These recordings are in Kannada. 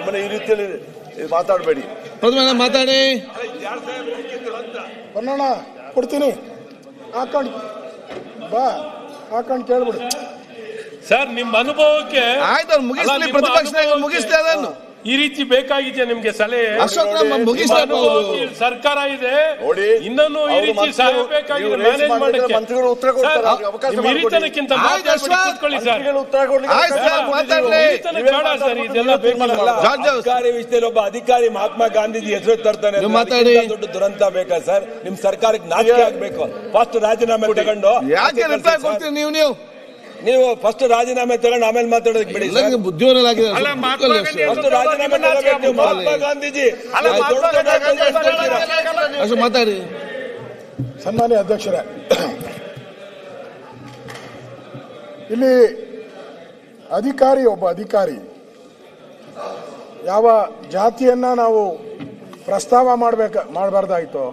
ಸುಮ್ಮನೆ ಈ ರೀತಿಯಲ್ಲಿ ಮಾತಾಡಬೇಡಿ. ಮಾತಾಡಿ. ಬನ್ನಣ್ಣ ಕೊಡ್ತೀನಿ, ಹಾಕೊಂಡು ಬಾ, ಹಾಕೊಂಡು ಕೇಳ್ಬಿಡು ಸರ್. ನಿಮ್ಮ ಅನುಭವಕ್ಕೆ ಆಯ್ತು, ಮುಗಿಸ್ಲಿ, ಪ್ರತಿಪಕ್ಷ ಮುಗಿಸ್ತಾ ಅದನ್ನು. ಈ ರೀತಿ ಬೇಕಾಗಿದೆ ನಿಮ್ಗೆ ಸಲಹೆ. ಸರ್ಕಾರ ಇದೆ, ಇನ್ನೊಂದು ಈ ರೀತಿ ಸಲಹೆ ಬೇಕಾಗಿದೆ ಮ್ಯಾನೇಜ್ ಮಾಡಕ್ಕೆ. ಮಂತ್ರಿಗಳು ಉತ್ತರ ಕೊಡ್ತಾರೆ, ಹಿರಿತನಕ್ಕಿಂತ ಕೂತ್ಕೊಳ್ಳಿ ಸರ್. ಸರ್ಕಾರಿ ವಿಷಯದಲ್ಲಿ ಒಬ್ಬ ಅಧಿಕಾರಿ ಮಹಾತ್ಮ ಗಾಂಧೀಜಿ ಹೆಸರು ತರ್ತಾನೆ, ದೊಡ್ಡ ದುರಂತ ಬೇಕಾ ಸರ್? ನಿಮ್ ಸರ್ಕಾರಕ್ಕೆ ನಾಚಿಕೆ ಆಗ್ಬೇಕು. ಫಸ್ಟ್ ರಾಜೀನಾಮೆ ತಗೊಂಡು ನೀವು ಫಸ್ಟ್ ರಾಜೀನಾಮೆ ತಗೊಂಡು ಆಮೇಲೆ ಮಾತಾಡೋದಕ್ಕೆ ಬಿಡಿ. ಫಸ್ಟ್ ರಾಜೀನಾಮೆ ತಗೋಬೇಕು. ಮಹಾತ್ಮ ಗಾಂಧೀಜಿ ಮಾತಾಡಿ. ಸನ್ಮಾನ್ಯ ಅಧ್ಯಕ್ಷರೇ, ಇಲ್ಲಿ ಒಬ್ಬ ಅಧಿಕಾರಿ ಯಾವ ಜಾತಿಯನ್ನ ನಾವು ಪ್ರಸ್ತಾವ ಮಾಡಬಾರ್ದಾಯ್ತೋ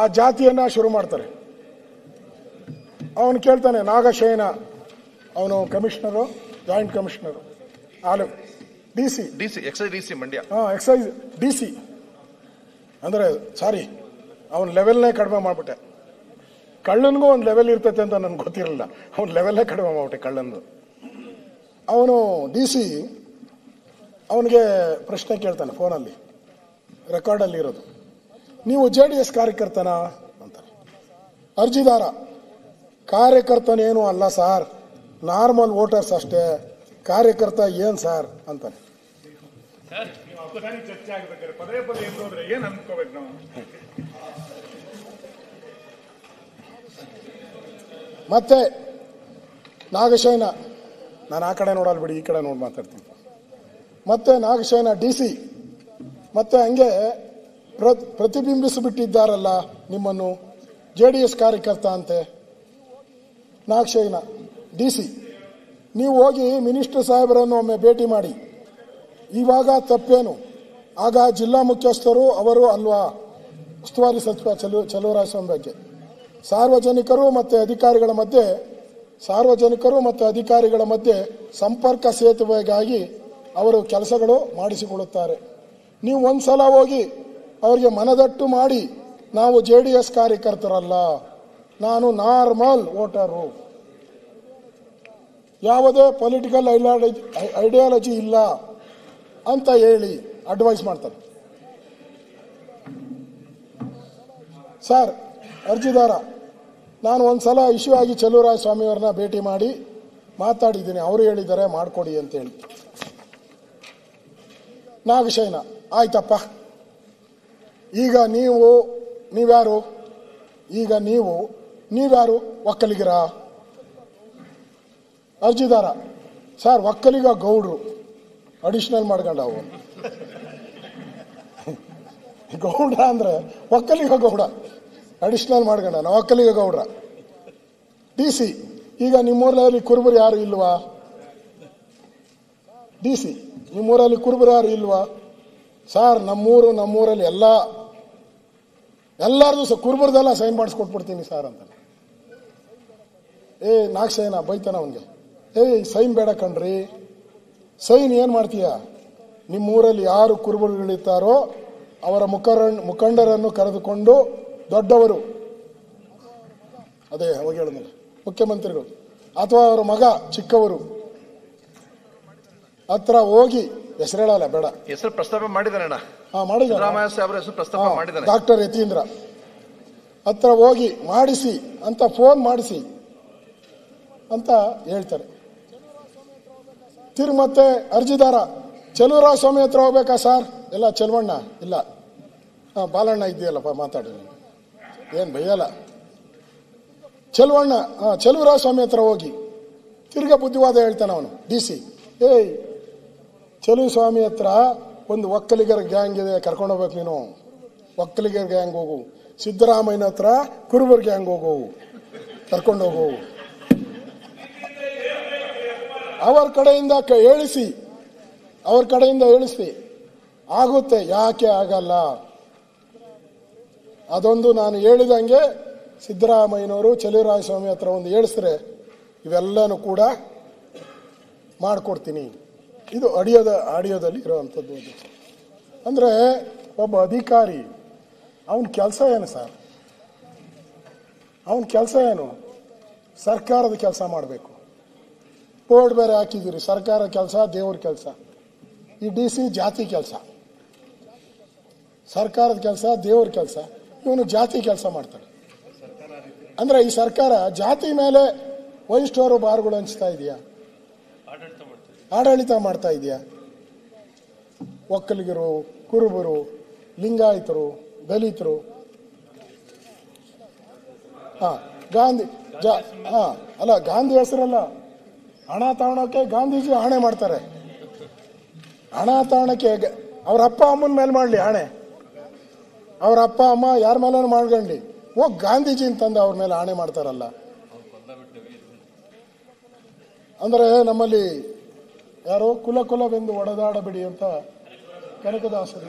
ಆ ಜಾತಿಯನ್ನ ಶುರು ಮಾಡ್ತಾರೆ. ಅವನು ಕೇಳ್ತಾನೆ, ನಾಗಶಯನ, ಅವನು commissioner, joint commissioner, excise Mandya, excise DC ಅಂದ್ರೆ ಸಾರಿ, ಅವನ ಲೆವೆಲ್ನೇ ಕಡಿಮೆ ಮಾಡ್ಬಿಟ್ಟೆ. ಕಳ್ಳನಿಗೂ ಒಂದು ಲೆವೆಲ್ ಇರ್ತೈತೆ ಅಂತ ನನ್ಗೆ ಗೊತ್ತಿರಲಿಲ್ಲ. ಅವನ ಲೆವೆಲ್ನೇ ಕಡಿಮೆ ಮಾಡ್ಬಿಟ್ಟೆ ಕಳ್ಳಂದು. ಅವನು DC ಅವನಿಗೆ ಪ್ರಶ್ನೆ ಕೇಳ್ತಾನೆ ಫೋನಲ್ಲಿ, ರೆಕಾರ್ಡಲ್ಲಿ ಇರೋದು, ನೀವು JDS ಕಾರ್ಯಕರ್ತನ ಅಂತಾನೆ. ಅರ್ಜಿದಾರ, ಕಾರ್ಯಕರ್ತನೇನು ಅಲ್ಲ ಸಾರ್, ನಾರ್ಮಲ್ ವೋಟರ್ಸ್ ಅಷ್ಟೇ, ಕಾರ್ಯಕರ್ತ ಏನ್ ಸಾರ್ ಅಂತಾನೆ. ಮತ್ತೆ ನಾಗಶಯನ, ನಾನು ಆ ಕಡೆ ನೋಡಲ್ ಬಿಡಿ, ಈ ಕಡೆ ನೋಡಿ ಮಾತಾಡ್ತೀನಿ. ಮತ್ತೆ ನಾಗಶಯನ DC ಮತ್ತೆ ಹಂಗೆ ಪ್ರತಿಬಿಂಬಿಸಿಬಿಟ್ಟಿದ್ದಾರಲ್ಲ ನಿಮ್ಮನ್ನು, JDS ಕಾರ್ಯಕರ್ತ ಅಂತೆ. ನಾಗಶಯನ DC, ನೀವು ಹೋಗಿ ಮಿನಿಸ್ಟರ್ ಸಾಹೇಬರನ್ನು ಒಮ್ಮೆ ಭೇಟಿ ಮಾಡಿ, ಇವಾಗ ತಪ್ಪೇನು? ಆಗ ಜಿಲ್ಲಾ ಮುಖ್ಯಸ್ಥರು ಅವರು ಅಲ್ವಾ ಉಸ್ತುವಾರಿ ಸಚಿವ ಚಲುವರಾಯಸ್ವಾಮಿ ಬಗ್ಗೆ. ಸಾರ್ವಜನಿಕರು ಮತ್ತು ಅಧಿಕಾರಿಗಳ ಮಧ್ಯೆ ಸಂಪರ್ಕ ಸೇತುವೆಗಾಗಿ ಅವರು ಕೆಲಸಗಳು ಮಾಡಿಸಿಕೊಳ್ಳುತ್ತಾರೆ. ನೀವು ಒಂದ್ಸಲ ಹೋಗಿ ಅವರಿಗೆ ಮನದಟ್ಟು ಮಾಡಿ, ನಾವು JDS ಕಾರ್ಯಕರ್ತರಲ್ಲ, ನಾನು ನಾರ್ಮಲ್ ವೋಟರು, ಯಾವುದೇ ಪೊಲಿಟಿಕಲ್ ಐಡಿಯಾಲಜಿ ಇಲ್ಲ ಅಂತ ಹೇಳಿ ಅಡ್ವೈಸ್ ಮಾಡ್ತಾರೆ. ಸರ್, ಅರ್ಜಿದಾರ, ನಾನು ಒಂದ್ಸಲ ಇಶ್ಯೂ ಆಗಿ ಚಲುವರಾಯಸ್ವಾಮಿ ಅವ್ರನ್ನ ಭೇಟಿ ಮಾಡಿ ಮಾತಾಡಿದ್ದೀನಿ, ಅವರು ಹೇಳಿದ್ದಾರೆ ಮಾಡಿಕೊಡಿ ಅಂತೇಳಿ. ನಾಗಶಯನ, ಆಯ್ತಪ್ಪ, ಈಗ ನೀವ್ಯಾರು? ನೀವ್ಯಾರು? ಒಕ್ಕಲಿಗರ? ಅರ್ಜಿದಾರ, ಸರ್ ಒಕ್ಕಲಿಗ ಗೌಡ್ರು, ಅಡಿಷನಲ್ ಮಾಡ್ಕೊಂಡ ಅವು ಗೌಡ ಅಂದ್ರೆ ಒಕ್ಕಲಿಗ ಗೌಡ, ಅಡಿಷನಲ್ ಮಾಡ್ಕೊಂಡ ನಾವು ಒಕ್ಕಲಿಗ ಗೌಡ್ರ. DC, ಈಗ ನಿಮ್ಮೂರಲ್ಲಿ ಕುರುಬರು ಯಾರು ಇಲ್ವಾ? DC, ನಿಮ್ಮೂರಲ್ಲಿ ಕುರುಬರು ಯಾರು ಇಲ್ವಾ? ಸರ್ ನಮ್ಮೂರಲ್ಲಿ ಎಲ್ಲಾರ್ದು ಕುರುಬರ್ದೆಲ್ಲ ಸೈನ್ ಮಾಡಿಸ್ಕೊಟ್ಬಿಡ್ತೀನಿ ಸರ್ ಅಂತ. ನಾಗಶಯನ ಬೈತಾನ ಅವನಿಗೆ, ಸೈನ್ ಬೇಡ ಕಣ್ರಿ, ಸೈನ್ ಏನ್ ಮಾಡ್ತೀಯ? ನಿಮ್ಮೂರಲ್ಲಿ ಯಾರು ಕುರುಬರುಗಳಿರ್ತಾರೋ ಅವರ ಮುಖಂಡರನ್ನು ಕರೆದುಕೊಂಡು, ದೊಡ್ಡವರು, ಅದೇ ಅವಾಗ ಹೇಳಿದ್ಮೇಲೆ ಮುಖ್ಯಮಂತ್ರಿಗಳು ಅಥವಾ ಅವರ ಮಗ ಚಿಕ್ಕವರು ಹತ್ರ ಹೋಗಿ, ಹೆಸರು ಹೇಳಲ್ಲ ಬೇಡ, ಹೆಸರು ಪ್ರಸ್ತಾಪ ಮಾಡಿದಾರಣ್ಣ, ಡಾಕ್ಟರ್ ಯತೀಂದ್ರ ಹತ್ರ ಹೋಗಿ ಮಾಡಿಸಿ ಅಂತ, ಫೋನ್ ಮಾಡಿಸಿ ಅಂತ ಹೇಳ್ತಾರೆ. ಮತ್ತೆ ಅರ್ಜಿದಾರ, ಚಲುವರಾಯಸ್ವಾಮಿ ಹತ್ರ ಹೋಗ್ಬೇಕಾ ಸರ್? ಎಲ್ಲ ಚೆಲುವಣ್ಣ, ಇಲ್ಲ ಬಾಲಣ್ಣ ಇದೆಯಲ್ಲಪ್ಪ ಮಾತಾಡಿ, ಏನ್ ಬೈಯಲ್ಲ. ಚಲುವರಾಯಸ್ವಾಮಿ ಹತ್ರ ಹೋಗಿ ತಿರ್ಗಾ ಬುದ್ಧಿವಾದ ಹೇಳ್ತಾನೆ ಅವನು DC. ಚಲುವಸ್ವಾಮಿ ಹತ್ರ ಒಂದು ಒಕ್ಕಲಿಗರ ಗ್ಯಾಂಗ್ ಇದೆ, ಕರ್ಕೊಂಡು ಹೋಗ್ಬೇಕು ನೀನು, ಒಕ್ಕಲಿಗರ ಗ್ಯಾಂಗ್ ಹೋಗು. ಸಿದ್ದರಾಮಯ್ಯನ ಹತ್ರ ಕುರುಬರ್ ಗ್ಯಾಂಗ್ ಕರ್ಕೊಂಡು ಹೋಗು. ಅವ್ರ ಕಡೆಯಿಂದ ಹೇಳಿಸಿ ಆಗುತ್ತೆ, ಯಾಕೆ ಆಗಲ್ಲ? ಅದೊಂದು ನಾನು ಹೇಳಿದಂಗೆ ಸಿದ್ದರಾಮಯ್ಯನವರು ಚಲುವರಾಯಸ್ವಾಮಿ ಹತ್ರ ಒಂದು ಹೇಳಿಸಿದ್ರೆ ಇವೆಲ್ಲನೂ ಕೂಡ ಮಾಡಿಕೊಡ್ತೀನಿ. ಇದು ಆಡಿಯೋದಲ್ಲಿ ಇರುವಂಥದ್ದು. ಅಂದರೆ ಒಬ್ಬ ಅಧಿಕಾರಿ ಅವನ ಕೆಲಸ ಏನು ಸರ್? ಅವನ ಕೆಲಸ ಏನು? ಸರ್ಕಾರದ ಕೆಲಸ ಮಾಡಬೇಕು. ಬೋರ್ಡ್ ಬೇರೆ ಹಾಕಿದ್ದೀರಿ, ಸರ್ಕಾರ ಕೆಲಸ ದೇವ್ರ ಕೆಲಸ. ಈ DC ಜಾತಿ ಕೆಲಸ, ಸರ್ಕಾರದ ಕೆಲಸ ದೇವ್ರ ಕೆಲಸ, ಇವನು ಜಾತಿ ಕೆಲಸ ಮಾಡ್ತಾನೆ. ಅಂದ್ರೆ ಈ ಸರ್ಕಾರ ಜಾತಿ ಮೇಲೆ ವೈನ್ ಸ್ಟೋರ್ ಬಾರ್ಗಳು ಹಂಚ್ತಾ ಇದೆಯಾ? ಆಡಳಿತ ಮಾಡ್ತಾ ಇದೆಯಾ? ಒಕ್ಕಲಿಗರು, ಕುರುಬರು, ಲಿಂಗಾಯತರು, ದಲಿತರು, ಗಾಂಧಿ ಹೆಸರಲ್ಲ, ಹಣ ತಗೊಳಕ್ಕೆ ಗಾಂಧೀಜಿ ಆಣೆ ಮಾಡ್ತಾರೆ. ಹಣ ತಗೊಳಕ್ಕೆ ಅವ್ರ ಅಪ್ಪ ಅಮ್ಮನ ಮೇಲೆ ಮಾಡಲಿ ಆಣೆ, ಅವ್ರ ಅಪ್ಪ ಅಮ್ಮ ಯಾರ ಮೇಲೆ ಮಾಡ್ಕೊಳ್ಳಿ, ಹೋಗಿ ಗಾಂಧೀಜಿ ಅಂತಂದು ಅವ್ರ ಮೇಲೆ ಆಣೆ ಮಾಡ್ತಾರಲ್ಲ. ಅಂದರೆ ನಮ್ಮಲ್ಲಿ ಯಾರೋ ಕುಲವೆಂದು ಒಡೆದಾಡಬೇಡಿ ಅಂತ ಕನಕದಾಸರು,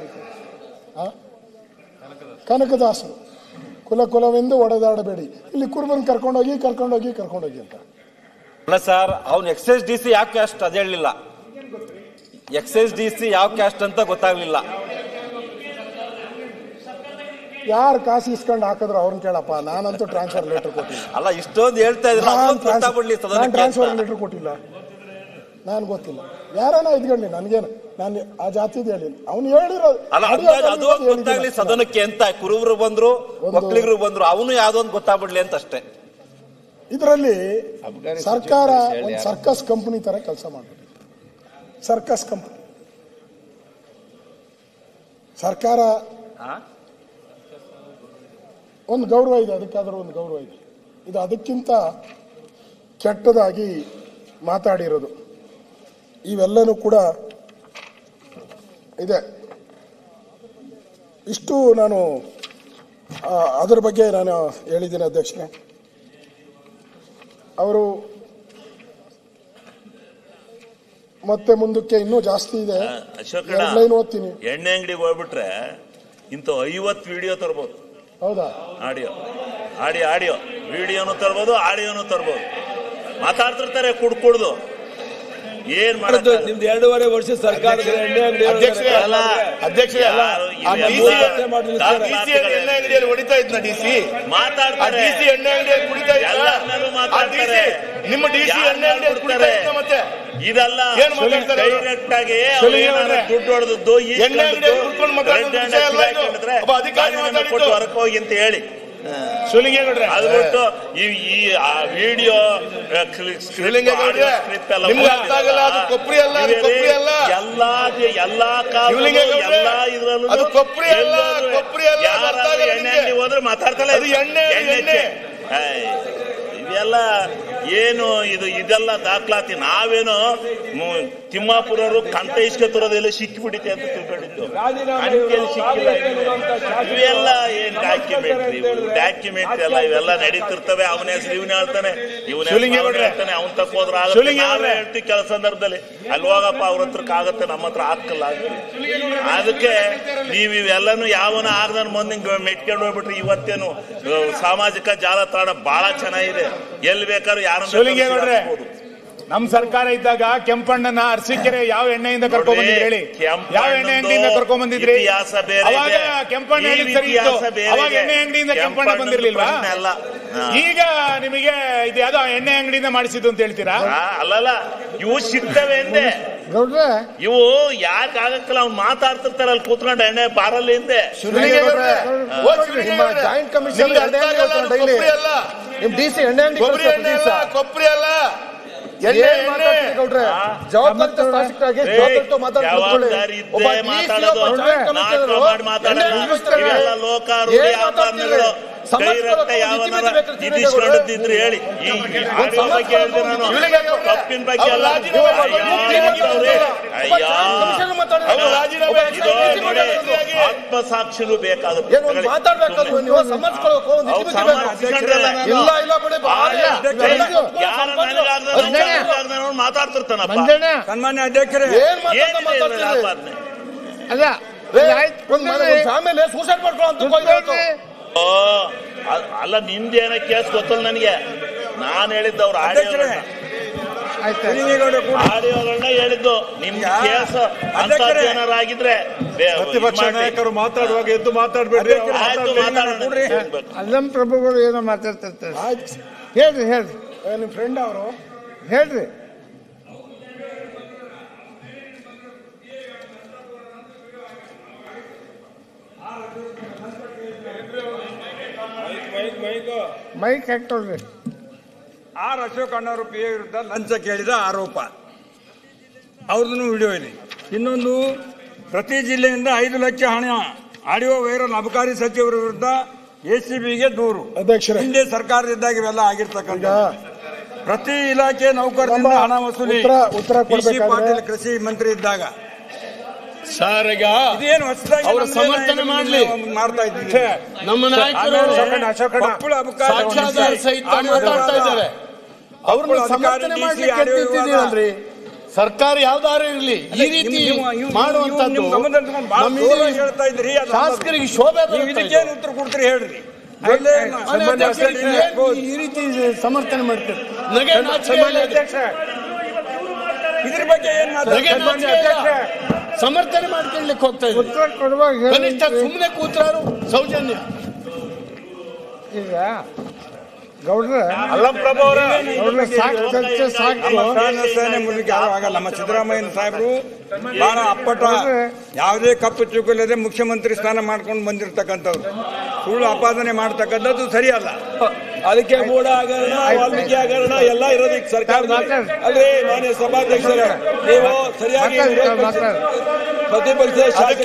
ಕನಕದಾಸರು ಕುಲವೆಂದು ಒಡೆದಾಡಬೇಡಿ, ಇಲ್ಲಿ ಕುರುಬನ್ ಕರ್ಕೊಂಡೋಗಿ ಅಂತ. ಅಲ್ಲ ಸರ್, ಅವ್ನು ಎಕ್ಸೈಸ್ DC ಯಾವ ಕ್ಯಾಸ್ಟ್ ಅದ ಹೇಳಲಿಲ್ಲ. ಎಕ್ಸೈಸ್ DC ಯಾವ ಕ್ಯಾಸ್ಟ್ ಅಂತ ಗೊತ್ತಾಗ್ಲಿಲ್ಲ. ಯಾರು ಕಾಸು ಇಸ್ಕೊಂಡು ಹಾಕಿದ್ರು ಅವ್ರನ್ನ ಕೇಳಪ್ಪ. ನಾನಂತೂ ಟ್ರಾನ್ಸ್ಫರ್ ಲೆಟರ್ ಕೊಟ್ಟಿಲ್ಲ. ಅಲ್ಲ ಇಷ್ಟೊಂದು ಹೇಳ್ತಾ ಇದ್ರೆ ಟ್ರಾನ್ಸ್ಫರ್ ಲೆಟರ್ ಕೊಟ್ಟಿಲ್ಲ, ನಾನು ಗೊತ್ತಿಲ್ಲ. ಯಾರನ್ನ ಇದ್ಕೊಳ್ಳಿ, ನನ್ಗೇನು, ನಾನು ಆ ಜಾತಿದ್ ಹೇಳಿಲ್ಲ. ಅವ್ನು ಹೇಳಿರೋದು ಗೊತ್ತಾಗ್ಲಿ ಸದನಕ್ಕೆ ಅಂತ. ಕುರುಬರು ಬಂದ್ರು, ಒಕ್ಕಲಿಗರು ಬಂದ್ರು, ಅವನು ಯಾವ್ದೋ ಒಂದು ಗೊತ್ತಾಗ್ಬಿಡ್ಲಿ ಅಂತ ಅಷ್ಟೇ. ಇದರಲ್ಲಿ ಸರ್ಕಾರ ಒಂದು ಸರ್ಕಸ್ ಕಂಪನಿ ತರ ಕೆಲಸ ಮಾಡ್ಬಿಟ್ಟು, ಸರ್ಕಸ್ ಕಂಪನಿ. ಸರ್ಕಾರ ಒಂದು ಗೌರವ ಇದೆ, ಅದಕ್ಕಾದ್ರೂ ಒಂದು ಗೌರವ ಇದೆ. ಇದು ಅದಕ್ಕಿಂತ ಕೆಟ್ಟದಾಗಿ ಮಾತಾಡಿರೋದು ಇವೆಲ್ಲನೂ ಕೂಡ ಇದೆ. ಇಷ್ಟು ನಾನು ಅದರ ಬಗ್ಗೆ ನಾನು ಹೇಳಿದ್ದೀನಿ ಅಧ್ಯಕ್ಷರೇ. ಅವರು ಮತ್ತೆ ಮುಂದಕ್ಕೆ ಇನ್ನೂ ಜಾಸ್ತಿ ಇದೆ. ಲೈನ್ ಓದ್ತೀನಿ. ಎಣ್ಣೆ ಅಂಗಡಿಗೆ ಹೋಗ್ಬಿಟ್ರೆ ಇಂಥ 50 ವಿಡಿಯೋ ತರ್ಬೋದು. ಹೌದಾ? ಆಡಿಯೋ ವಿಡಿಯೋನು ತರ್ಬೋದು, ಆಡಿಯೋನು ತರ್ಬೋದು. ಮಾತಾಡ್ತಿರ್ತಾರೆ ಕುಡ್ದು. ಏನ್ ಮಾಡೋದು? ನಿಮ್ದು 2.5 ವರ್ಷ ಸರ್ಕಾರ ಹೊಡಿತಾ ಇದ್ನ DC ಮಾತಾಡ್ತಾರೆ. ಎಣ್ಣೆ ಅಂಗಡಿಯಲ್ಲಿ ಕುಡಿತಾ ಇದ್ದ ನಿಮ್ಮ DC ಎಣ್ಣೆ ಅಂಗಡಿಯಲ್ಲಿ ಕುಡಿತಾ ಇದ್ದ ಮತ್ತೆ ಇದೆಲ್ಲ ಡೈರೆಕ್ಟ್ ಆಗಿ ದುಡ್ಡು ಹೊಡೆದದ್ದು ಕೊಟ್ಟು ಹೊರಕ್ಕೆ ಹೋಗಿ ಅಂತ ಹೇಳಿ ಅದು ಬಿಟ್ಟು ಈ ವಿಡಿಯೋ ಸ್ಕ್ರಿಪ್ಟ್ ಎಲ್ಲಾ ಕಾಲ ಎಲ್ಲಾ ಇದ್ರಲ್ಲೂ ಎಣ್ಣೆ ಹೋದ್ರೆ ಮಾತಾಡ್ತಲ್ಲ. ಇದೆಲ್ಲ ಏನು ಇದೆಲ್ಲ ದಾಖಲಾತಿ. ನಾವೇನು ತಿಮ್ಮಾಪುರರು ಕಂಠ ಇಸ್ಕೊತಿರೋದೆಲ್ಲ ಸಿಕ್ಕಿಬಿಡಿತೆ ಅಂತ ತಿಳ್ಕೊಂಡಿದ್ದು. ಸಿಕ್ಕಿಲ್ಲ. ಇವೆಲ್ಲ ಏನ್ ಡಾಕ್ಯುಮೆಂಟ್ ಎಲ್ಲ ಇವೆಲ್ಲ ನಡೀತಿರ್ತವೆ. ಅವನ ಹೆಸರು ಇವನೇ ಹೇಳ್ತಾನೆ, ಹೇಳ್ತಾನೆ, ಅವನ್ ತಕ್ಕೋದ್ರ ಹೇಳ್ತೀವಿ ಕೆಲ ಸಂದರ್ಭದಲ್ಲಿ. ಅಲ್ಲಿ ಹೋಗಪ್ಪ ಅವ್ರ ಹತ್ರಕ್ಕೆ ಆಗತ್ತೆ, ನಮ್ಮ ಹತ್ರ ಹಾಕಲ್ಲ. ಅದಕ್ಕೆ ನೀವು ಇವೆಲ್ಲನು ಯಾವನ ಆಗದ ಮುಂದೆ ಮೆಟ್ಕೊಂಡು ಹೋಗ್ಬಿಟ್ರಿ. ಇವತ್ತೇನು ಸಾಮಾಜಿಕ ಜಾಲತಾಣ ಬಹಳ ಚೆನ್ನಾಗಿದೆ. ಎಲ್ಲಿ ಬೇಕಾದ್ರೂ ಯಾರು ನಮ್ ಸರ್ಕಾರ ಇದ್ದಾಗ ಕೆಂಪಣ್ಣನ ಅರಸೀಕೆರೆ ಯಾವ ಎಣ್ಣೆಯಿಂದ ಕರ್ಕೊಂಡ್ ಬಂದಿದ್ರಿ ಹೇಳಿ? ಯಾವ ಎಣ್ಣೆ ಅಂಗಡಿಯಿಂದ ಕರ್ಕೊಂಡ್ ಬಂದಿದ್ರಿ? ಅವಾಗ ಕೆಂಪಣ್ಣ ಸರಿ ಇತ್ತು, ಅವಾಗ ಎಣ್ಣೆ ಅಂಗಡಿಯಿಂದ ಕೆಂಪಣ್ಣ ಬಂದಿರ್ಲಿಲ್ವಾ? ಈಗ ನಿಮಗೆ ಇದು ಯಾವ್ದೋ ಎಣ್ಣೆ ಅಂಗಡಿಯಿಂದ ಮಾಡಿಸಿದ್ದು ಅಂತ ಹೇಳ್ತೀರಾ? ಅಲ್ಲಲ್ಲ, ಇವು ಸಿಗ್ತವೆ ಅಂದೆ. ಇವು ಯಾಕೆ ಆಗಕ್ಕಲ್ಲ, ಅವ್ನು ಮಾತಾಡ್ತಿರ್ತಾರ ಅಲ್ಲಿ ಕೂತ್ಕೊಂಡು ಎಣ್ಣೆ ಬಾರಲ್ಲಿ ಹಿಂದೆ. ಜಾಯಿಂಟ್ ಕಮಿಷನ್ DC ಎಣ್ಣೆ ಅಂಗಡಿ ಕೊಬ್ಬರಿ ಅಲ್ಲ ಇದಿಸ್ಕೊಂಡಿದ್ರೆ ಹೇಳಿ. ತಪ್ಪಿನ ಬಗ್ಗೆ ಆತ್ಮಸಾಕ್ಷಿನೂ ಬೇಕಾಗುತ್ತೆ. ಮಾತಾಡ್ತಿರ್ತಾನಪ್ಪ. ಸನ್ಮಾನ್ಯ ಅಧ್ಯಕ್ಷರೇ, ಸೂಸೈಡ್ ಮಾಡ್ಕೊಳ್ಳೋ ಅಲ್ಲ, ನಿಮ್ದೇನೋ ಕೇಸ್ ಗೊತ್ತಲ್ಲ ನನಗೆ. ನಾನು ಹೇಳಿದ್ದವ್ರು ಆಡಿಯೋಗಳನ್ನ ಹೇಳಿದ್ದು ನಿಮ್ ಕೇಸ್ ಏನಾರಾಗಿದ್ರೆ ಪ್ರತಿಪಕ್ಷ ನಾಯಕರು ಮಾತಾಡುವಾಗ ಎದ್ದು ಮಾತಾಡ್ಬೇಡ್ರಿ. ಅಲ್ಲಂ ಪ್ರಭುಗಳು ಏನೋ ಮಾತಾಡ್ತಿರ್ತಾರೆ. ಹೇಳ್ರಿ ಹೇಳ್ರಿ, ನಿಮ್ ಫ್ರೆಂಡ್ ಅವರು ಹೇಳ್ರಿ. ಮೈಕ್ ಹಾಕ್ತೊಳ್ರಿ. ಆರ್ ಅಶೋಕ್ ಅಣ್ಣವರು ಪಿ ಎ ವಿರುದ್ಧ ಲಂಚ ಕೇಳಿದ ಆರೋಪ, ಅವ್ರದ್ದು ವಿಡಿಯೋ ಇದೆ. ಇನ್ನೊಂದು, ಪ್ರತಿ ಜಿಲ್ಲೆಯಿಂದ 5 ಲಕ್ಷ ಹಣ ಆಡಿಯೋ ವೈರಲ್ ಅಬಕಾರಿ ಸಚಿವರ ವಿರುದ್ಧ ಎಸಿಬಿಗೆ ದೂರು. ಅಧ್ಯಕ್ಷರೇ, ಹಿಂದೆ ಸರ್ಕಾರದಿದ್ದಾಗ ಇವೆಲ್ಲ ಆಗಿರ್ತಕ್ಕಂಥ ಪ್ರತಿ ಇಲಾಖೆ ನೌಕರರಿಂದ ಹಣ ವಸೂಲಿ. ಉತ್ತರ ಪಾಟೀಲ್ ಕೃಷಿ ಮಂತ್ರಿ ಇದ್ದಾಗ ಸರ್ ಈಗ ಇದೇನು ಹೊಸದಾಗಿ ಅವರು ಸಮರ್ಥನೆ ಮಾಡ್ಲಿ ಮಾಡ್ತಾ ಇದ್ದೀವಿ. ನಮ್ಮ ನಾಯಕರು ಕೊಪ್ಪಳ ಅಬಕಾರಿ ಸಾಕ್ಷ್ಯಾಧಾರ ಸಹಿತ ಮಾತಾಡ್ತಾ ಇದ್ದಾರೆ. ಅವ್ರನ್ನ ಸಮರ್ಥನೆ ಮಾಡ್ಲಿಕ್ಕೆ ಎತ್ತಿದ್ದೀರಲ್ರಿ. ಸರ್ಕಾರ ಯಾವ್ದಾರು ಇರಲಿ, ಈ ರೀತಿ ಮಾಡುವಂತದ್ದು ಹೇಳ್ತಾ ಇದ್ರಿ. ಶಾಸಕರಿಗೆ ಶೋಭೆ ಇದಕ್ಕೇನು ಉತ್ತರ ಕೊಡ್ತೀರಿ ಹೇಳ್ರಿ. ಈ ರೀತಿ ಸಮರ್ಥನೆ ಮಾಡ್ತಾರೆ. ಇದ್ರ ಬಗ್ಗೆ ಏನ್ ಸಮರ್ಥನೆ ಮಾಡ್ಕೊಳ್ಳಿಕ್ಕೆ ಹೋಗ್ತಾ ಇದ್ದಾರೆ. ಉತ್ತರ ಕೊಡುವಾಗ ಕನಿಷ್ಠ ಸುಮ್ಮನೆ ಕೂತ್ರಾರು ಸೌಜನ್ಯ. ಈಗ ಗೌಡ್ರ ಆಗಲ್ಲ. ನಮ್ಮ ಸಿದ್ದರಾಮಯ್ಯ ಸಾಹೇಬರು ಬಹಳ ಅಪ್ಪಟ, ಯಾವುದೇ ಕಪ್ಪು ಚುಕ್ಕಿಲ್ಲದೆ ಮುಖ್ಯಮಂತ್ರಿ ಸ್ಥಾನ ಮಾಡ್ಕೊಂಡು ಬಂದಿರತಕ್ಕಂಥವ್ರು. ಸುಳ್ಳು ಆಪಾದನೆ ಮಾಡ್ತಕ್ಕಂಥದ್ದು ಸರಿಯಲ್ಲ. ಅದಕ್ಕೆ ಮೂಢ ಹಗರಣ, ವಾಲ್ಮೀಕಿ ಹಗರಣ ಎಲ್ಲ ಇರೋದಕ್ಕೆ ಸರ್ಕಾರ ಅಲ್ರಿ. ಮಾನ್ಯ ಸಭಾಧ್ಯಕ್ಷರ, ನೀವು ಸರಿಯಾಗಿ ಪ್ರತಿಪಕ್ಷ ಈ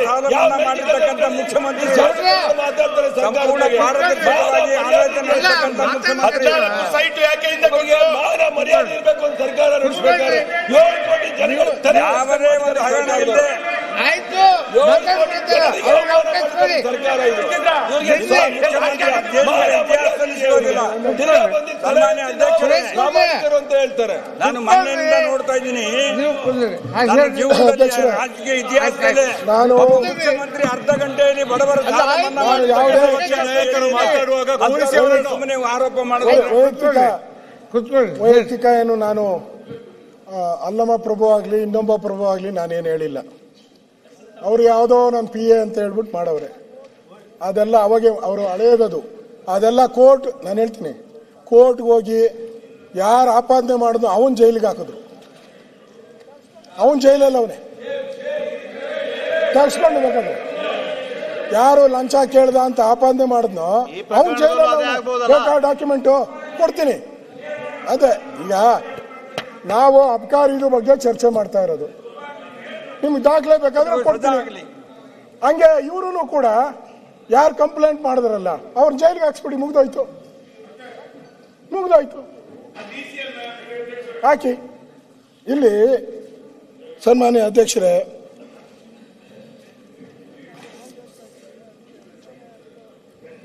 ರಾಜ್ಯದ ಮಾಡಿರ್ತಕ್ಕಂಥ ಮುಖ್ಯಮಂತ್ರಿ, ಸಂಪೂರ್ಣ ಪಾರದರ್ಶಕವಾಗಿ ಆಡಳಿತ ನಡೆಸತಕ್ಕಂಥ ಮುಖ್ಯಮಂತ್ರಿ. ಮರ್ಯಾದೆ ಇರಬೇಕು ಅಂತ ಸರ್ಕಾರ ನಡೆಸಬೇಕಾದ್ರೆ 7 ಕೋಟಿ ಜನಗಳು ಯಾವುದೇ ಒಂದು ಹಗರಣ ಇಲ್ಲದೆ ಸರ್ಕಾರ ಇದೆ. ಸನ್ಮಾನ್ಯ ಅಧ್ಯಕ್ಷರೇ, ಅಂತ ಹೇಳ್ತಾರೆ. ನಾನು ಮನೆಯಿಂದ ನೋಡ್ತಾ ಇದ್ದೀನಿ, ರಾಜಕೀಯ ಇತಿಹಾಸದಲ್ಲಿ ಮುಖ್ಯಮಂತ್ರಿ ಅರ್ಧ ಗಂಟೆಯಲ್ಲಿ ಬಡವರ ಸುಮ್ಮನೆ ಆರೋಪ ಮಾಡಿದ್ರೆ ವೈಯಕ್ತಿಕ ಏನು ನಾನು ಅಲ್ಲಮ ಪ್ರಭು ಆಗ್ಲಿ ಇನ್ನೊಬ್ಬ ಪ್ರಭು ಆಗ್ಲಿ ನಾನೇನು ಹೇಳಿಲ್ಲ. ಅವ್ರು ಯಾವುದೋ ನನ್ನ ಪಿ ಎ ಅಂತ ಹೇಳ್ಬಿಟ್ಟು ಮಾಡವ್ರೆ. ಅದೆಲ್ಲ ಅವಾಗೆ ಅವರು ಹಳೆಯದದು. ಅದೆಲ್ಲ ಕೋರ್ಟ್, ನಾನು ಹೇಳ್ತೀನಿ, ಕೋರ್ಟ್ಗೆ ಹೋಗಿ ಯಾರು ಆಪಾದನೆ ಮಾಡಿದ್ನೋ ಅವನ್ ಜೈಲಿಗೆ ಹಾಕಿದ್ರು. ಅವನ್ ಜೈಲಲ್ಲಿ ಅವನೇ ತರ್ಸ್ಕೊಂಡು ಬೇಕಾದ್ರೆ. ಯಾರು ಲಂಚ ಕೇಳ್ದ ಅಂತ ಆಪಾದನೆ ಮಾಡಿದ್ನೋ ಅವನ್ ಜೈಲಲ್ಲಿ ಬೇಕಾದ ಡಾಕ್ಯುಮೆಂಟು ಕೊಡ್ತೀನಿ. ಅದೇ ಈಗ ನಾವು ಅಬಕಾರಿದು ಬಗ್ಗೆ ಚರ್ಚೆ ಮಾಡ್ತಾ ಇರೋದು. ನಿಮ್ಗೆ ದಾಖಲೆ ಬೇಕಾದ್ರೆ ಕೊಡ್ತೀನಿ. ಹಂಗೆ ಇವರು ಕೂಡ ಯಾರು ಕಂಪ್ಲೇಂಟ್ ಮಾಡಿದ್ರಲ್ಲ ಅವ್ರ ಜೈಲಿಗೆ ಹಾಕ್ಸ್ಬಿಡಿ, ಮುಗ್ದೋಯ್ತು. ಹಾಕಿ. ಇಲ್ಲಿ ಸನ್ಮಾನ್ಯ ಅಧ್ಯಕ್ಷರೇ,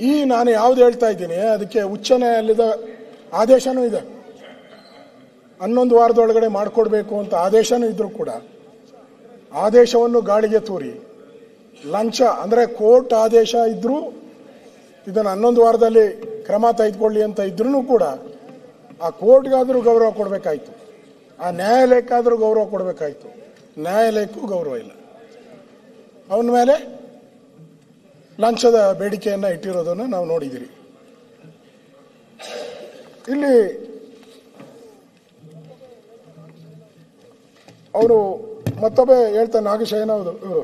ಈ ನಾನು ಯಾವ್ದು ಹೇಳ್ತಾ ಇದ್ದೀನಿ ಅದಕ್ಕೆ ಉಚ್ಚ ನ್ಯಾಯಾಲಯದ ಆದೇಶನೂ ಇದೆ. 11 ವಾರದೊಳಗಡೆ ಮಾಡಿಕೊಡ್ಬೇಕು ಅಂತ ಆದೇಶನೂ ಇದ್ರೂ ಕೂಡ ಆದೇಶವನ್ನು ಗಾಳಿಗೆ ತೂರಿ ಲಂಚ ಅಂದ್ರೆ ಕೋರ್ಟ್ ಆದೇಶ ಇದ್ರೂ ಇದನ್ನು 11 ವಾರದಲ್ಲಿ ಕ್ರಮ ತೆಗೆದುಕೊಳ್ಳಿ ಅಂತ ಇದ್ರೂ ಕೂಡ ಆ ಕೋರ್ಟ್ಗಾದ್ರೂ ಗೌರವ ಕೊಡಬೇಕಾಯ್ತು, ಆ ನ್ಯಾಯಾಲಯಕ್ಕಾದ್ರೂ ಗೌರವ ಕೊಡಬೇಕಾಯ್ತು. ನ್ಯಾಯಾಲಯಕ್ಕೂ ಗೌರವ ಇಲ್ಲ. ಅವನ ಮೇಲೆ ಲಂಚದ ಬೇಡಿಕೆಯನ್ನ ಇಟ್ಟಿರೋದನ್ನು ನಾವು ನೋಡಿದ್ದೀರಿ. ಇಲ್ಲಿ ಅವರು ಮತ್ತೊಬ್ಬ ಹೇಳ್ತಾನೆ, ನಾಗಶಯನವರು ಇವರು,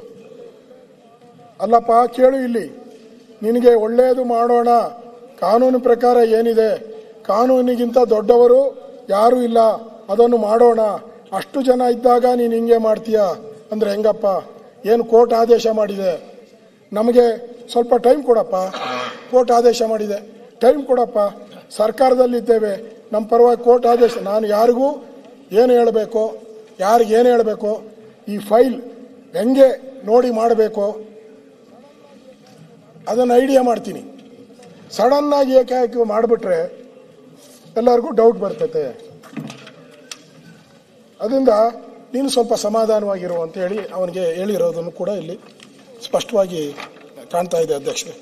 ಅಲ್ಲಪ್ಪ ಕೇಳು ಇಲ್ಲಿ, ನಿನಗೆ ಒಳ್ಳೆಯದು ಮಾಡೋಣ, ಕಾನೂನು ಪ್ರಕಾರ ಏನಿದೆ, ಕಾನೂನಿಗಿಂತ ದೊಡ್ಡವರು ಯಾರೂ ಇಲ್ಲ, ಅದನ್ನು ಮಾಡೋಣ. ಅಷ್ಟು ಜನ ಇದ್ದಾಗ ನೀನು ಹಿಂಗೆ ಮಾಡ್ತೀಯ ಅಂದ್ರೆ ಹೆಂಗಪ್ಪ? ಏನು ಕೋರ್ಟ್ ಆದೇಶ ಮಾಡಿದೆ, ನಮಗೆ ಸ್ವಲ್ಪ ಟೈಮ್ ಕೊಡಪ್ಪ. ಕೋರ್ಟ್ ಆದೇಶ ಮಾಡಿದೆ, ಟೈಮ್ ಕೊಡಪ್ಪ. ಸರ್ಕಾರದಲ್ಲಿದ್ದೇವೆ, ನಮ್ಮ ಪರವಾಗಿ ಕೋರ್ಟ್ ಆದೇಶ. ನಾನು ಯಾರಿಗೂ ಏನು ಹೇಳಬೇಕು, ಯಾರಿಗೇನು ಹೇಳಬೇಕು, ಈ ಫೈಲ್ ಹೆಂಗೆ ನೋಡಿ ಮಾಡಬೇಕು ಅದನ್ನು ಐಡಿಯಾ ಮಾಡ್ತೀನಿ. ಸಡನ್ನಾಗಿ ಏಕಾಏಕಿ ಮಾಡಿಬಿಟ್ರೆ ಎಲ್ಲರಿಗೂ ಡೌಟ್ ಬರ್ತೈತೆ. ಅದರಿಂದ ನೀನು ಸ್ವಲ್ಪ ಸಮಾಧಾನವಾಗಿರು ಅಂತ ಹೇಳಿ ಅವನಿಗೆ ಹೇಳಿರೋದನ್ನು ಕೂಡ ಇಲ್ಲಿ ಸ್ಪಷ್ಟವಾಗಿ ಕಾಣ್ತಾ ಇದೆ ಅಧ್ಯಕ್ಷರೇ.